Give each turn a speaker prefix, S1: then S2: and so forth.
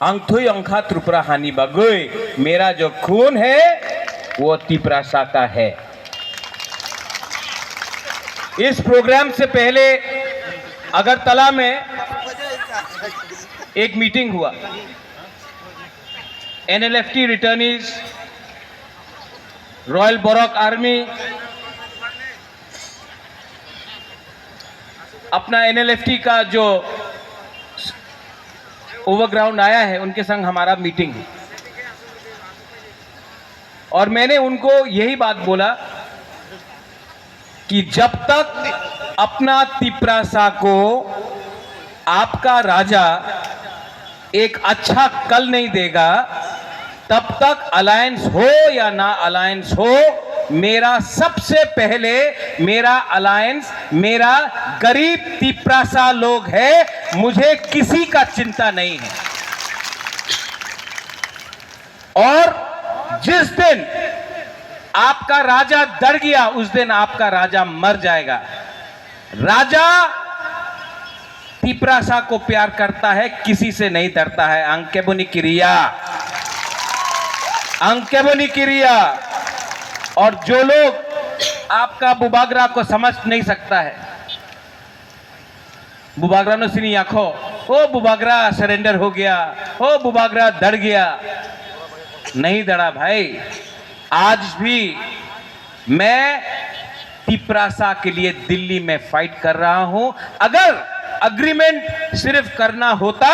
S1: अंगथुई अंखा त्रिपुरा हानि बगुई, मेरा जो खून है वो तिपरासा का है। इस प्रोग्राम से पहले अगरतला में एक मीटिंग हुआ। NLFT रिटर्नीज, रॉयल बोरॉक आर्मी, अपना NLFT का जो ओवरग्राउंड आया है उनके संग हमारा मीटिंग है। और मैंने उनको यही बात बोला कि जब तक अपना तिपरासा को आपका राजा एक अच्छा कल नहीं देगा, तब तक अलायंस हो या ना अलायंस हो, मेरा सबसे पहले मेरा अलायंस मेरा गरीब तिपरासा लोग है, मुझे किसी का चिंता नहीं है। और जिस दिन आपका राजा डर गया उस दिन आपका राजा मर जाएगा। राजा तिपरासा को प्यार करता है, किसी से नहीं डरता है। अंकेबुनी क्रिया, अंकेबुनी क्रिया। और जो लोग आपका बुबागरा को समझ नहीं सकता है, बुबागरा नो सिनी आंखो, ओ बुबागरा सरेंडर हो गया, ओ बुबागरा डर गया। नहीं डरा भाई। आज भी मैं तिपरासा के लिए दिल्ली में फाइट कर रहा हूं। अगर अग्रीमेंट सिर्फ करना होता